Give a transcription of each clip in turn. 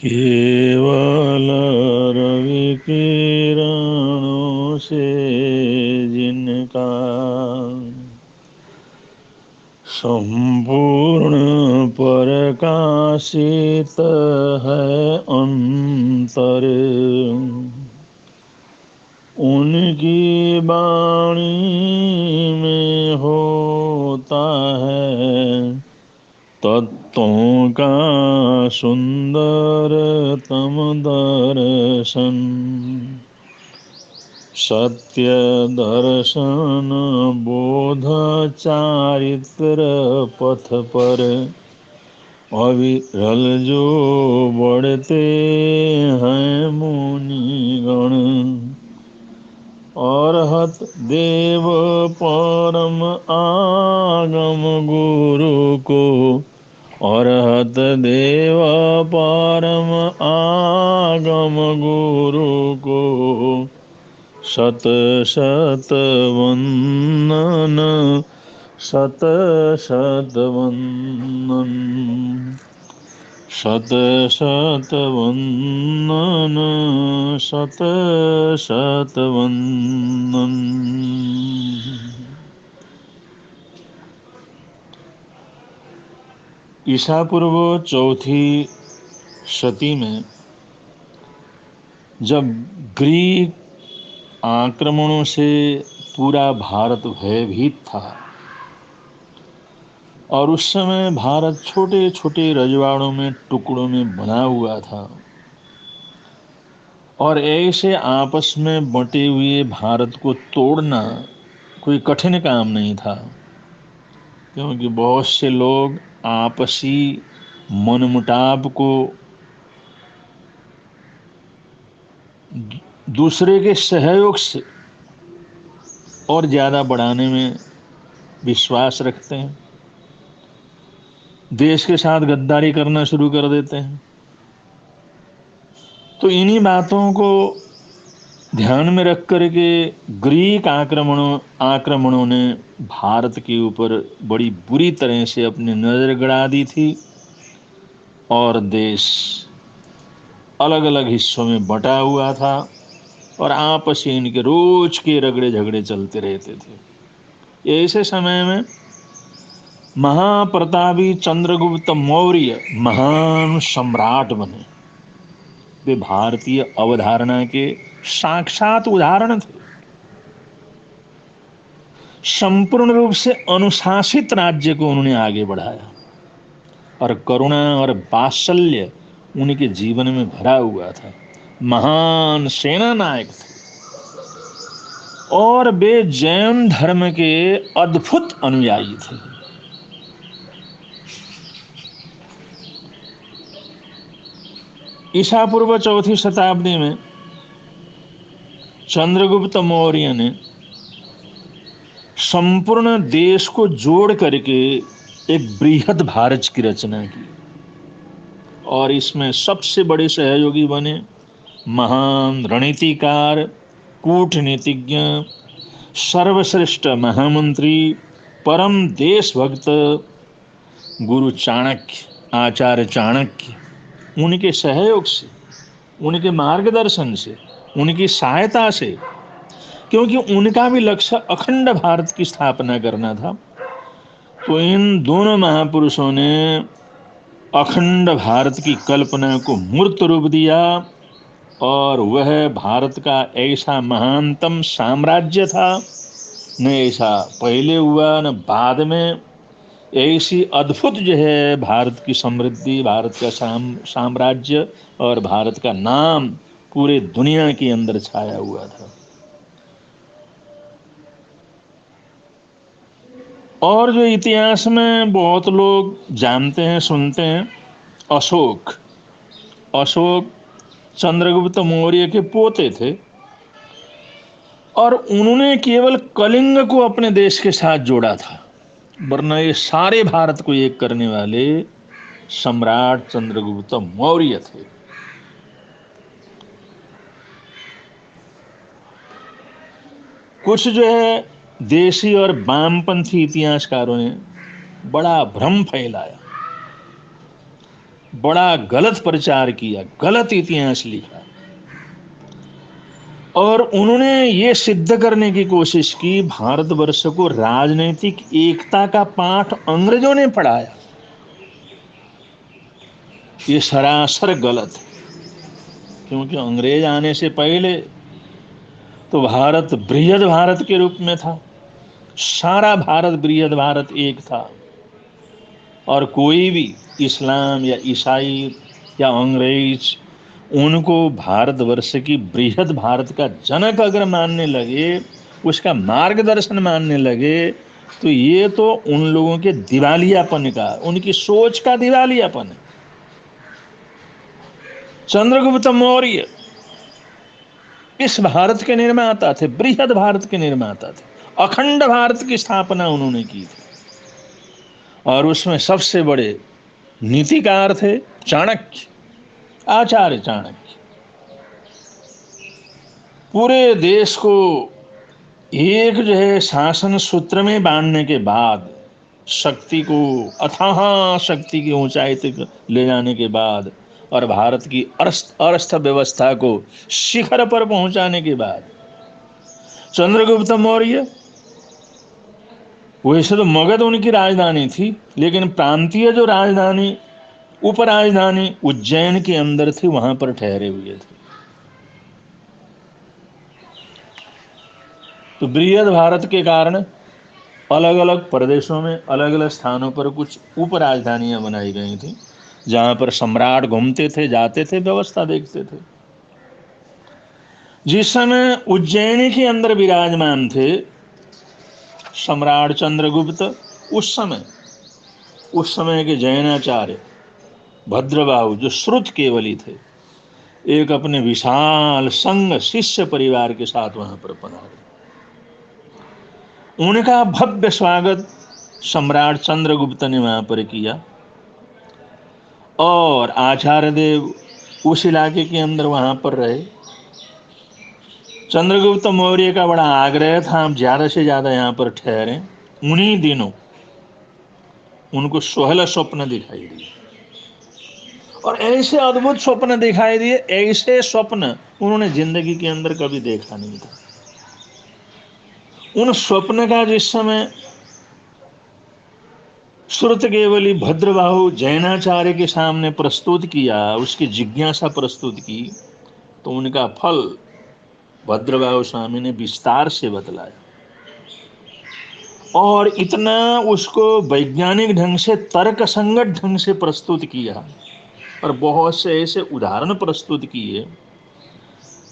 केवल रवि किरणों से जिनका संपूर्ण प्रकाशित है अंतर, उनकी वाणी में होता है तत्वों का सुंदरतम दर्शन। सत्य दर्शन बोध चारित्र पथ पर अविरल जो बढ़ते हैं मुनिगण। अरहत देव परम आगम गुरु को, अरहत देव परम आगम गुरु को शत शत वंदन, शत शत वंदन, शत शत वंदन, शत शत वंदन। ईसा पूर्व चौथी शती में जब ग्रीक आक्रमणों से पूरा भारत भयभीत था और उस समय भारत छोटे छोटे रजवाड़ों में टुकड़ों में बना हुआ था, और ऐसे आपस में बंटे हुए भारत को तोड़ना कोई कठिन काम नहीं था, क्योंकि बहुत से लोग आपसी मनमुटाव को दूसरे के सहयोग से और ज्यादा बढ़ाने में विश्वास रखते हैं, देश के साथ गद्दारी करना शुरू कर देते हैं। तो इन्हीं बातों को ध्यान में रख करके ग्रीक आक्रमणों ने भारत के ऊपर बड़ी बुरी तरह से अपनी नजर गड़ा दी थी, और देश अलग अलग हिस्सों में बटा हुआ था, और आपस में इनके रोज के रगड़े झगड़े चलते रहते थे। ऐसे समय में महाप्रतापी चंद्रगुप्त मौर्य महान सम्राट बने। वे भारतीय अवधारणा के साक्षात उदाहरण थे। संपूर्ण रूप से अनुशासित राज्य को उन्होंने आगे बढ़ाया, और करुणा और वात्सल्य उनके जीवन में भरा हुआ था। महान सेना नायक थे, और वे जैन धर्म के अद्भुत अनुयायी थे। ईसा पूर्व चौथी शताब्दी में चंद्रगुप्त मौर्य ने संपूर्ण देश को जोड़ करके एक बृहद भारत की रचना की, और इसमें सबसे बड़े सहयोगी बने महान रणनीतिकार, कूटनीतिज्ञ, सर्वश्रेष्ठ महामंत्री, परम देशभक्त गुरु चाणक्य, आचार्य चाणक्य। उनके सहयोग से, उनके मार्गदर्शन से, उनकी सहायता से, क्योंकि उनका भी लक्ष्य अखंड भारत की स्थापना करना था, तो इन दोनों महापुरुषों ने अखंड भारत की कल्पना को मूर्त रूप दिया, और वह भारत का ऐसा महानतम साम्राज्य था, न ऐसा पहले हुआ न बाद में। ऐसी अद्भुत जो है भारत की समृद्धि, भारत का साम्राज्य और भारत का नाम पूरे दुनिया के अंदर छाया हुआ था। और जो इतिहास में बहुत लोग जानते हैं, सुनते हैं, अशोक अशोक चंद्रगुप्त मौर्य के पोते थे, और उन्होंने केवल कलिंग को अपने देश के साथ जोड़ा था, वरना ये सारे भारत को एक करने वाले सम्राट चंद्रगुप्त मौर्य थे। कुछ जो है देशी और वामपंथी इतिहासकारों ने बड़ा भ्रम फैलाया बड़ा गलत प्रचार किया, गलत इतिहास लिखा, और उन्होंने ये सिद्ध करने की कोशिश की भारतवर्ष को राजनीतिक एकता का पाठ अंग्रेजों ने पढ़ाया। ये सरासर गलत है, क्योंकि अंग्रेज आने से पहले तो भारत बृहद भारत के रूप में था, सारा भारत बृहद भारत एक था, और कोई भी इस्लाम या ईसाई या अंग्रेज उनको भारतवर्ष की बृहद भारत का जनक अगर मानने लगे, उसका मार्गदर्शन मानने लगे, तो ये तो उन लोगों के दिवालियापन का, उनकी सोच का दिवालियापन है। चंद्रगुप्त मौर्य इस भारत के निर्माता थे, बृहद भारत के निर्माता थे, अखंड भारत की स्थापना उन्होंने की थी, और उसमें सबसे बड़े नीतिकार थे चाणक्य, आचार्य चाणक्य। पूरे देश को एक जो है शासन सूत्र में बांधने के बाद, शक्ति को अथाह शक्ति की ऊंचाई तक ले जाने के बाद, और भारत की अरस्थ व्यवस्था को शिखर पर पहुंचाने के बाद, चंद्रगुप्त मौर्य, वैसे तो मगध उनकी राजधानी थी, लेकिन प्रांतीय जो राजधानी, उपराजधानी उज्जैन के अंदर थी, वहां पर ठहरे हुए थे। तो बृहद भारत के कारण अलग अलग प्रदेशों में, अलग अलग स्थानों पर कुछ उपराजधानियां बनाई गई थी, जहां पर सम्राट घूमते थे, जाते थे, व्यवस्था देखते थे। जिस समय उज्जैन के अंदर विराजमान थे सम्राट चंद्रगुप्त, उस समय के जैनाचार्य भद्रबाहु, जो श्रुत केवली थे, एक अपने विशाल संघ शिष्य परिवार के साथ वहां पर पधारे। उनका भव्य स्वागत सम्राट चंद्रगुप्त ने वहां पर किया, और आचार्य देव उस इलाके के अंदर वहां पर रहे। चंद्रगुप्त मौर्य का बड़ा आग्रह था, हम ज्यादा से ज्यादा यहाँ पर ठहरें। उन्हीं दिनों उनको सोहला स्वप्न दिखाई दिए, और ऐसे अद्भुत स्वप्न दिखाई दिए, ऐसे स्वप्न उन्होंने जिंदगी के अंदर कभी देखा नहीं था। उन स्वप्न का जिस समय श्रुत केवली भद्रबाहु जैनाचार्य के सामने प्रस्तुत किया, उसकी जिज्ञासा प्रस्तुत की, तो उनका फल भद्रबाहु स्वामी ने विस्तार से बतलाया, और इतना उसको वैज्ञानिक ढंग से, तर्क संगत ढंग से प्रस्तुत किया, और बहुत से ऐसे उदाहरण प्रस्तुत किए,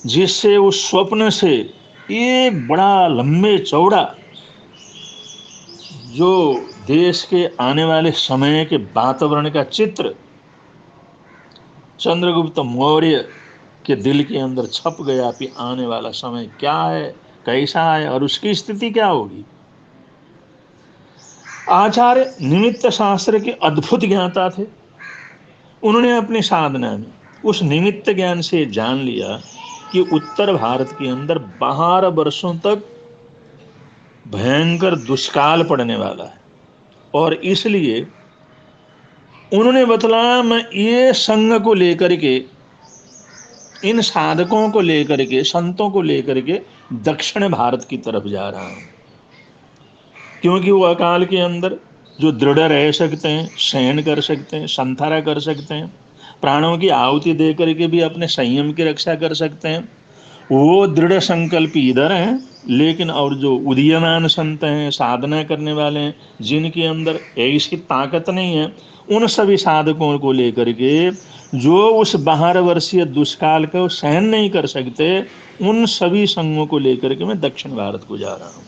जिससे उस स्वप्न से एक बड़ा लंबे चौड़ा जो देश के आने वाले समय के वातावरण का चित्र चंद्रगुप्त मौर्य के दिल के अंदर छप गया कि आने वाला समय क्या है, कैसा है, और उसकी स्थिति क्या होगी। आचार्य निमित्त शास्त्र के अद्भुत ज्ञाता थे। उन्होंने अपनी साधना में उस निमित्त ज्ञान से जान लिया कि उत्तर भारत के अंदर 12 वर्षों तक भयंकर दुष्काल पड़ने वाला है, और इसलिए उन्होंने बतलाया, मैं ये संघ को लेकर के, इन साधकों को लेकर के, संतों को लेकर के दक्षिण भारत की तरफ जा रहा हूं, क्योंकि वो अकाल के अंदर जो दृढ़ रह सकते हैं, सहन कर सकते हैं, संथारा कर सकते हैं, प्राणों की आहुति दे करके भी अपने संयम की रक्षा कर सकते हैं, वो दृढ़ संकल्पी इधर हैं। लेकिन और जो उदीयमान संत हैं, साधना करने वाले हैं, जिनके अंदर ऐसी ताकत नहीं है, उन सभी साधकों को लेकर के, जो उस 12 वर्षीय दुष्काल को सहन नहीं कर सकते, उन सभी संघों को लेकर के मैं दक्षिण भारत को जा रहा हूं।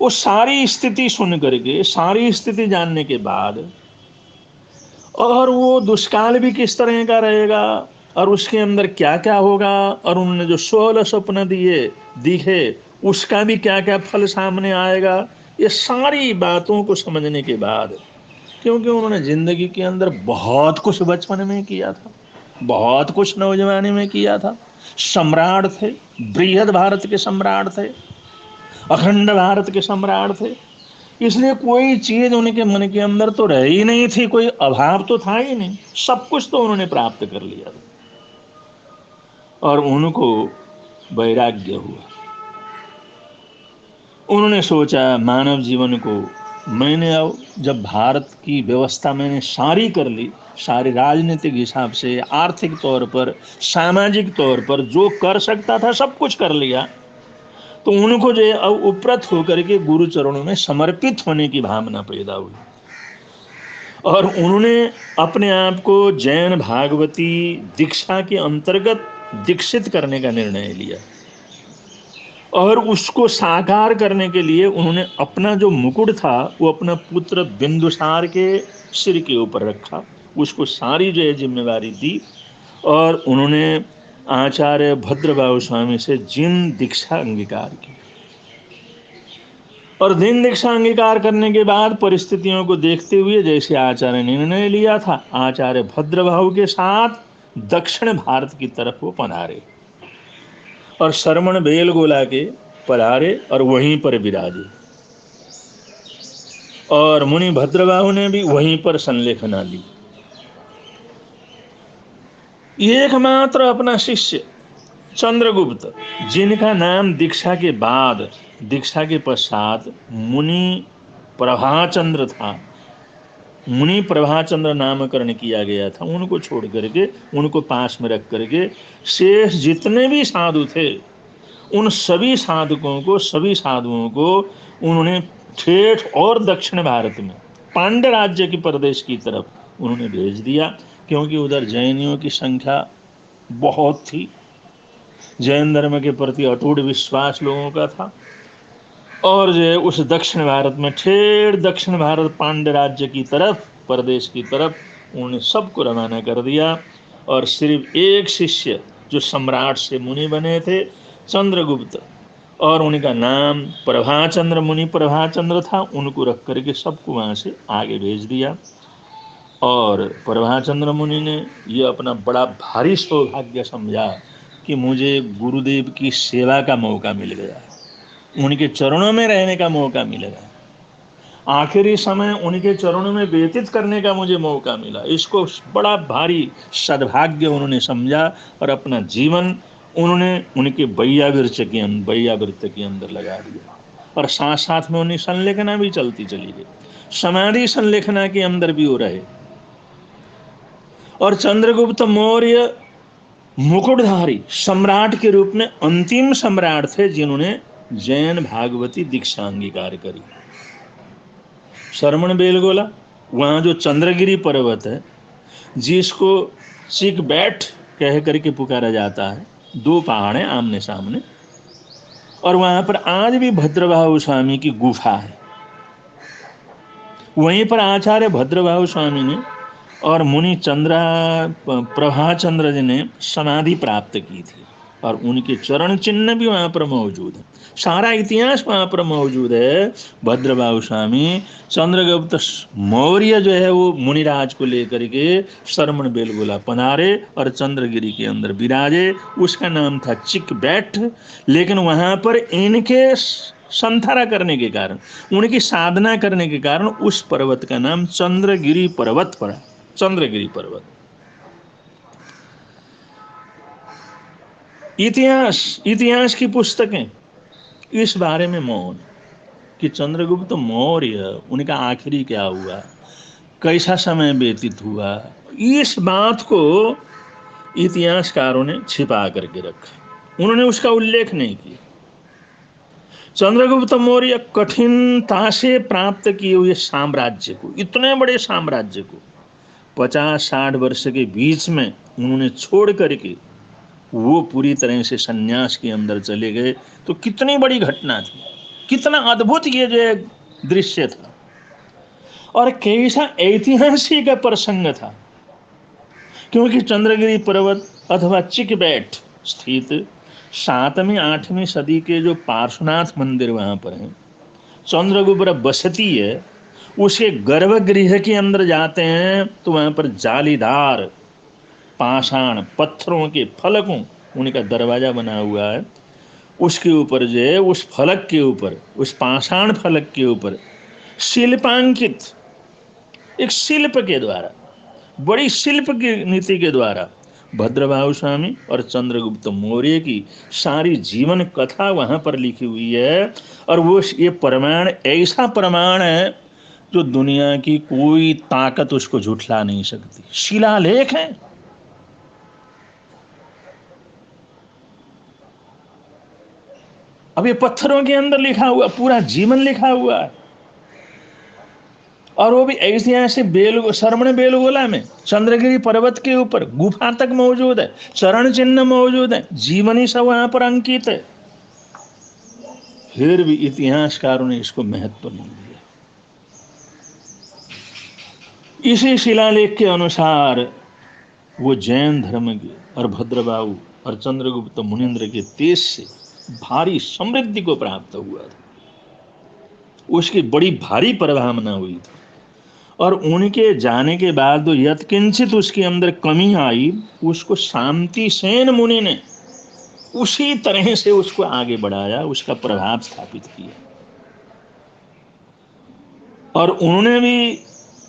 वो सारी स्थिति सुन करके, सारी स्थिति जानने के बाद, और वो दुष्काल भी किस तरह का रहेगा, और उसके अंदर क्या क्या होगा, और उन्होंने जो 16 स्वप्न दिखे, उसका भी क्या क्या फल सामने आएगा, ये सारी बातों को समझने के बाद, क्योंकि उन्होंने जिंदगी के अंदर बहुत कुछ बचपन में किया था, बहुत कुछ नौजवानी में किया था, सम्राट थे, बृहद भारत के सम्राट थे, अखंड भारत के सम्राट थे, इसलिए कोई चीज उनके मन के अंदर तो रह ही नहीं थी, कोई अभाव तो था ही नहीं, सब कुछ तो उन्होंने प्राप्त कर लिया था। और उनको वैराग्य हुआ। उन्होंने सोचा मानव जीवन को मैंने, अब जब भारत की व्यवस्था मैंने सारी कर ली, सारे राजनीतिक हिसाब से, आर्थिक तौर पर, सामाजिक तौर पर जो कर सकता था सब कुछ कर लिया, तो उनको जो है अब उपरत होकर के गुरु चरणों में समर्पित होने की भावना पैदा हुई। और उन्होंने अपने आप को जैन भागवती दीक्षा के अंतर्गत दीक्षित करने का निर्णय लिया। और उसको साकार करने के लिए उन्होंने अपना जो मुकुट था वो अपना पुत्र बिंदुसार के सिर के ऊपर रखा, उसको सारी जो है जिम्मेवारी दी। और उन्होंने आचार्य भद्रबाहु स्वामी से जिन दीक्षा अंगीकार की। और दिन दीक्षा अंगीकार करने के बाद परिस्थितियों को देखते हुए जैसे आचार्य ने निर्णय लिया था, आचार्य भद्रबाहु के साथ दक्षिण भारत की तरफ वो पधारे और शरमण बेलगोला के पधारे और वहीं पर विराजे। और मुनि भद्रबाहु ने भी वहीं पर संलेखना ली। एकमात्र अपना शिष्य चंद्रगुप्त, जिनका नाम दीक्षा के बाद, दीक्षा के पश्चात मुनि प्रभाचंद्र था, मुनि प्रभाचंद्र नामकरण किया गया था, उनको छोड़ करके, उनको पास में रख करके शेष जितने भी साधु थे उन सभी साधकों को, सभी साधुओं को उन्होंने ठेठ और दक्षिण भारत में पांड्य राज्य की प्रदेश की तरफ उन्होंने भेज दिया, क्योंकि उधर जैनियों की संख्या बहुत थी, जैन धर्म के प्रति अटूट विश्वास लोगों का था। और जो उस दक्षिण भारत में, ठेठ दक्षिण भारत पांड्य राज्य की तरफ, प्रदेश की तरफ उन्होंने सबको रवाना कर दिया। और सिर्फ एक शिष्य जो सम्राट से मुनि बने थे, चंद्रगुप्त, और उनका नाम प्रभाचंद्र, मुनि प्रभाचंद्र था, उनको रख करके सबको वहाँ से आगे भेज दिया। और प्रभाचंद्र मुनि ने यह अपना बड़ा भारी सौभाग्य समझा कि मुझे गुरुदेव की सेवा का मौका मिल गया, उनके चरणों में रहने का मौका मिलेगा, आखिरी समय उनके चरणों में व्यतीत करने का मुझे मौका मिला। इसको बड़ा भारी सद्भाग्य उन्होंने समझा और अपना जीवन उन्होंने उनके वैयावृत्त के अंदर लगा दिया। और साथ साथ में उन्हें संलेखना भी चलती चली गई, समाधि संलेखना के अंदर भी हो रहे। और चंद्रगुप्त मौर्य मुकुटधारी सम्राट के रूप में अंतिम सम्राट थे जिन्होंने जैन भागवती दीक्षा अंगीकार करी। शरमण बेलगोला, वहाँ जो चंद्रगिरी पर्वत है, जिसको चिकबैठ कह करके पुकारा जाता है, दो पहाड़ हैं आमने सामने, और वहाँ पर आज भी भद्रबाहु स्वामी की गुफा है। वहीं पर आचार्य भद्रबाहु स्वामी ने और मुनि प्रभाचंद्र जी ने समाधि प्राप्त की थी, और उनके चरण चिन्ह भी वहाँ पर मौजूद है। सारा इतिहास वहाँ पर मौजूद है। भद्रबाहु स्वामी, चंद्रगुप्त मौर्य जो है वो मुनिराज को लेकर के शरमण बेलगोला पधारे और चंद्रगिरी के अंदर विराजे। उसका नाम था चिकबैठ, लेकिन वहाँ पर इनके संथारा करने के कारण, उनकी साधना करने के कारण उस पर्वत का नाम चंद्रगिरी पर्वत पड़ा, चंद्रगिरी पर्वत। इतिहास की पुस्तकें इस बारे में मौन कि चंद्रगुप्त मौर्य, उनका आखिरी क्या हुआ, कैसा समय व्यतीत हुआ, इस बात को इतिहासकारों ने छिपा करके रखा, उन्होंने उसका उल्लेख नहीं किया। चंद्रगुप्त मौर्य कठिनता से प्राप्त किए हुए साम्राज्य को, इतने बड़े साम्राज्य को 50-60 वर्ष के बीच में उन्होंने छोड़ करके वो पूरी तरह से सन्यास के अंदर चले गए, तो कितनी बड़ी घटना थी, कितना अद्भुत ये जो दृश्य था, और कैसा ऐतिहासिक प्रसंग था। क्योंकि चंद्रगिरी पर्वत अथवा चिकबैठ स्थित 7वीं-8वीं सदी के जो पार्श्वनाथ मंदिर वहाँ पर हैं, चंद्रगुप्त बसती है, उसके गर्भगृह के अंदर जाते हैं तो वहाँ पर जालीदार पाषाण पत्थरों के फलकों, उनका दरवाजा बना हुआ है, उसके ऊपर जो है, उस फलक के ऊपर, उस पाषाण फलक के ऊपर शिल्पांकित एक शिल्प के द्वारा, बड़ी शिल्प की नीति के द्वारा भद्रभाहु स्वामी और चंद्रगुप्त मौर्य की सारी जीवन कथा वहां पर लिखी हुई है। और वो ये प्रमाण ऐसा प्रमाण है जो दुनिया की कोई ताकत उसको झुठला नहीं सकती। शिलालेख है। अब ये पत्थरों के अंदर लिखा हुआ, पूरा जीवन लिखा हुआ है। और वो भी ऐतिहासिक श्रवण बेलगोला में चंद्रगिरी पर्वत के ऊपर गुफा तक मौजूद है, चरण चिन्ह मौजूद है, जीवनी सब वहां पर अंकित है। फिर भी इतिहासकारों ने इसको महत्व नहीं दिया। इसी शिलालेख के अनुसार वो जैन धर्म के और भद्रबाहु और चंद्रगुप्त मुनिंद्र के तेज से भारी समृद्धि को प्राप्त हुआ था। उसकी बड़ी भारी प्रभावना हुई थी। और उनके जाने के बाद यत्किंचित उसके अंदर कमी आई, उसको शांतिसेन मुनि ने उसी तरह से उसको आगे बढ़ाया, उसका प्रभाव स्थापित किया। और उन्होंने भी,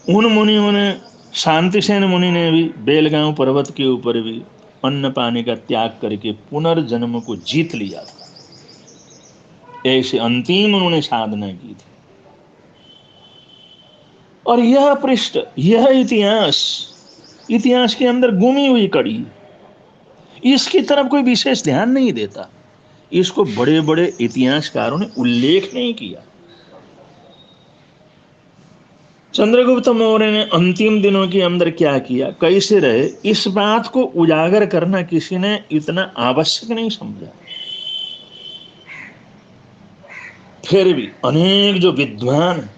उन मुनियों ने, शांतिसेन मुनि ने भी बेलगांव पर्वत के ऊपर भी अन्न पानी का त्याग करके पुनर्जन्म को जीत लिया था। ऐसे अंतिम उन्होंने साधना की थी। और यह पृष्ठ, यह इतिहास के अंदर गुमी हुई कड़ी, इसकी तरफ कोई विशेष ध्यान नहीं देता। इसको बड़े बड़े इतिहासकारों ने उल्लेख नहीं किया। चंद्रगुप्त मौर्य ने अंतिम दिनों के अंदर क्या किया, कैसे रहे, इस बात को उजागर करना किसी ने इतना आवश्यक नहीं समझा। फिर भी अनेक जो विद्वान,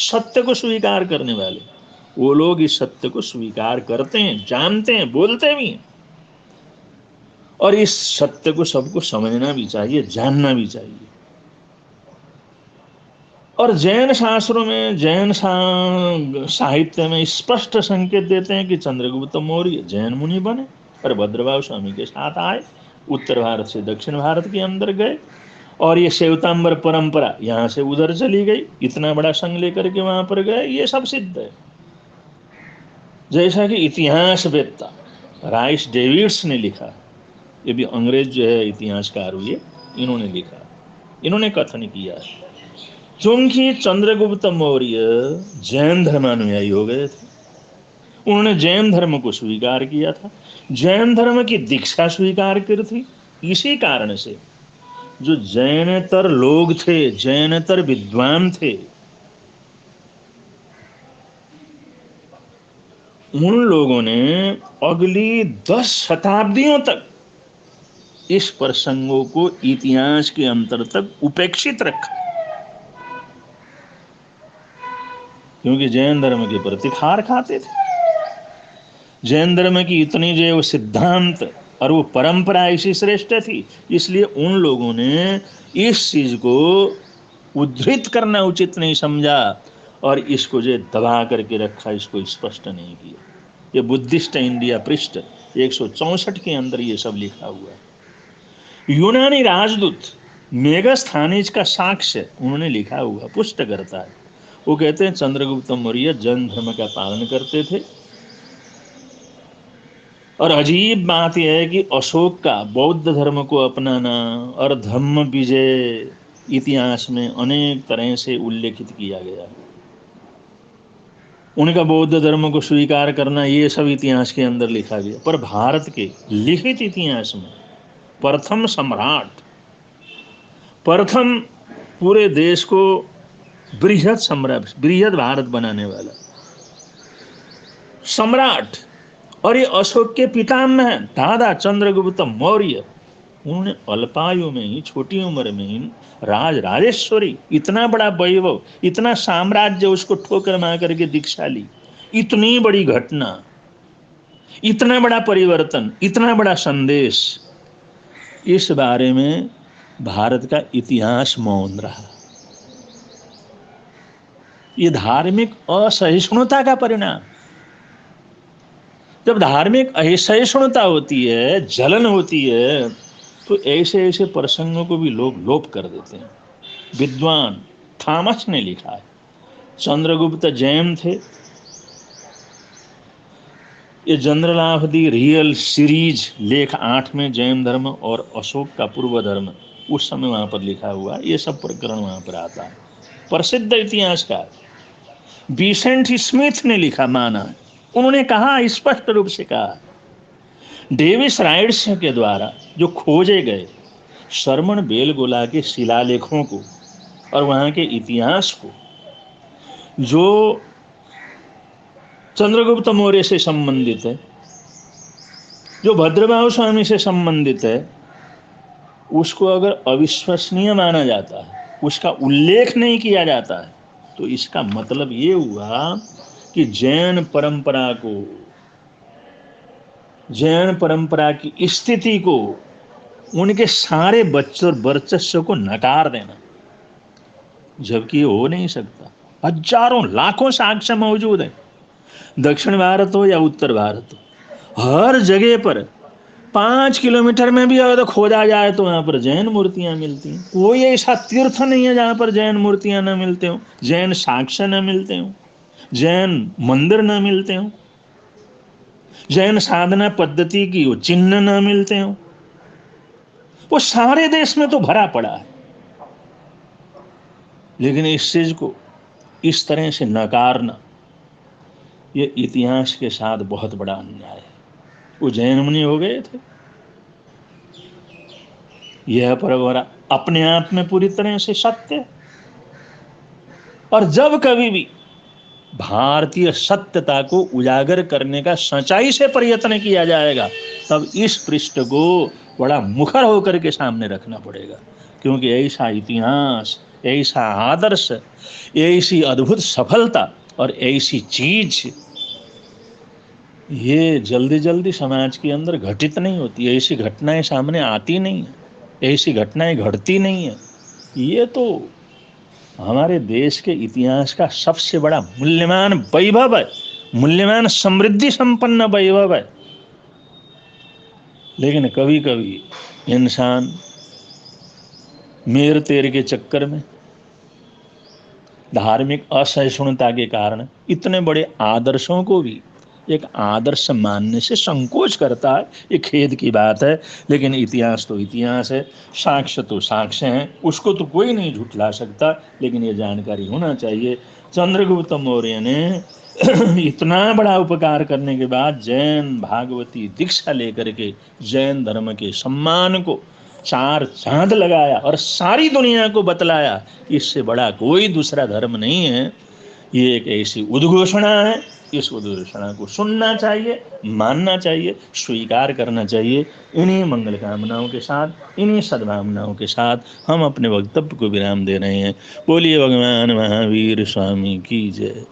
सत्य को स्वीकार करने वाले, वो लोग इस सत्य को स्वीकार करते हैं, जानते हैं, बोलते भी हैं। और इस सत्य को सबको समझना भी चाहिए, जानना भी चाहिए। और जैन शास्त्रों में, जैन साहित्य में स्पष्ट संकेत देते हैं कि चंद्रगुप्त मौर्य जैन मुनि बने और भद्रभाहु स्वामी के साथ आए, उत्तर भारत से दक्षिण भारत के अंदर गए, और ये श्वेतांबर परंपरा यहाँ से उधर चली गई, इतना बड़ा संघ लेकर के वहां पर गए, ये सब सिद्ध है। जैसा कि इतिहासवेत्ता राइस डेविड्स ने लिखा, ये भी अंग्रेज जो है इतिहासकार हुए, इन्होंने लिखा, इन्होंने कथन किया, क्योंकि चंद्रगुप्त मौर्य जैन धर्मानुयायी हो गए थे, उन्होंने जैन धर्म को स्वीकार किया था, जैन धर्म की दीक्षा स्वीकार की थी। इसी कारण से जो जैनेतर लोग थे, जैनेतर विद्वान थे, उन लोगों ने अगली 10 शताब्दियों तक इस प्रसंगों को इतिहास के अंतर्गत उपेक्षित रखा, क्योंकि जैन धर्म के प्रति खार खाते थे। जैन धर्म की इतनी जो वो सिद्धांत और वो परंपरा ऐसी श्रेष्ठ थी, इसलिए उन लोगों ने इस चीज को उद्धृत करना उचित नहीं समझा और इसको जो दबा करके रखा, इसको स्पष्ट नहीं किया। ये बुद्धिस्ट इंडिया पृष्ठ 164 के अंदर ये सब लिखा हुआ है। यूनानी राजदूत मेगास्थानीज का साक्ष्य उन्होंने लिखा हुआ, पुष्ट करता है। वो कहते हैं चंद्रगुप्त मौर्य जैन धर्म का पालन करते थे। और अजीब बात यह है कि अशोक का बौद्ध धर्म को अपनाना और धम्म विजय इतिहास में अनेक तरह से उल्लेखित किया गया। उनका बौद्ध धर्म को स्वीकार करना, ये सब इतिहास के अंदर लिखा गया। पर भारत के लिखित इतिहास में प्रथम सम्राट, प्रथम पूरे देश को बृहद सम्राट, बृहद भारत बनाने वाला सम्राट, और ये अशोक के पितामह दादा चंद्रगुप्त मौर्य, उन्होंने अल्पायु में ही, छोटी उम्र में ही राजेश्वरी, इतना बड़ा वैभव, इतना साम्राज्य, उसको ठोकर मार करके दीक्षा ली। इतनी बड़ी घटना, इतना बड़ा परिवर्तन, इतना बड़ा संदेश, इस बारे में भारत का इतिहास मौन रहा। ये धार्मिक असहिष्णुता का परिणाम। जब धार्मिक असहिष्णुता होती है, जलन होती है, तो ऐसे ऐसे प्रसंगों को भी लोग लोप कर देते हैं। विद्वान थॉमस ने लिखा है। चंद्रगुप्त जैन थे। ये general of the real series लेख 8 में जैन धर्म और अशोक का पूर्व धर्म उस समय वहां पर लिखा हुआ है। ये सब प्रकरण वहां पर आता है। प्रसिद्ध इतिहासकार विसेंट स्मिथ ने लिखा, माना, उन्होंने कहा, स्पष्ट रूप से कहा, डेविस राइट्स के द्वारा जो खोजे गए शरमन बेलगोला के शिलालेखों को और वहां के इतिहास को, जो चंद्रगुप्त मौर्य से संबंधित है, जो भद्रबाहु स्वामी से संबंधित है, उसको अगर अविश्वसनीय माना जाता है, उसका उल्लेख नहीं किया जाता है, तो इसका मतलब ये हुआ कि जैन परंपरा की स्थिति को, उनके सारे वर्चस्व को नकार देना, जबकि हो नहीं सकता। हजारों लाखों साक्ष्य मौजूद है, दक्षिण भारत हो या उत्तर भारत हो, हर जगह पर 5 किलोमीटर में भी अगर खोजा जाए तो वहां पर जैन मूर्तियां मिलती हैं। कोई ऐसा तीर्थ नहीं है जहां पर जैन मूर्तियां न मिलते हो, जैन साक्ष्य न मिलते हो, जैन मंदिर न मिलते हो, जैन साधना पद्धति की वो चिन्ह न मिलते हो। वो सारे देश में तो भरा पड़ा है, लेकिन इस चीज को इस तरह से नकारना, ये इतिहास के साथ बहुत बड़ा अन्याय है। वो जैन मुनि हो गए थे। यह परंपरा अपने आप में पूरी तरह से सत्य है। और जब कभी भी भारतीय सत्यता को उजागर करने का सच्चाई से प्रयत्न किया जाएगा, तब इस पृष्ठ को बड़ा मुखर होकर के सामने रखना पड़ेगा, क्योंकि ऐसा इतिहास, ऐसा आदर्श, ऐसी अद्भुत सफलता और ऐसी चीज, ये जल्दी जल्दी समाज के अंदर घटित नहीं होती। ऐसी घटनाएं सामने आती नहीं है, ऐसी घटनाएं घटती नहीं है। ये तो हमारे देश के इतिहास का सबसे बड़ा मूल्यवान वैभव है, मूल्यवान समृद्धि संपन्न वैभव है। लेकिन कभी कभी इंसान मेर तेर के चक्कर में, धार्मिक असहिष्णुता के कारण इतने बड़े आदर्शों को भी एक आदर्श मानने से संकोच करता है। ये खेद की बात है। लेकिन इतिहास तो इतिहास है, साक्ष्य तो साक्ष्य हैं, उसको तो कोई नहीं झुठला सकता। लेकिन ये जानकारी होना चाहिए, चंद्रगुप्त मौर्य ने इतना बड़ा उपकार करने के बाद जैन भागवती दीक्षा लेकर के जैन धर्म के सम्मान को चार चांद लगाया और सारी दुनिया को बतलाया, इससे बड़ा कोई दूसरा धर्म नहीं है। ये एक ऐसी उद्घोषणा है, इस उद्घोषणा को सुनना चाहिए, मानना चाहिए, स्वीकार करना चाहिए। इन्हीं मंगल कामनाओं के साथ, इन्हीं सद्भावनाओं के साथ हम अपने वक्तव्य को विराम दे रहे हैं। बोलिए भगवान महावीर स्वामी की जय।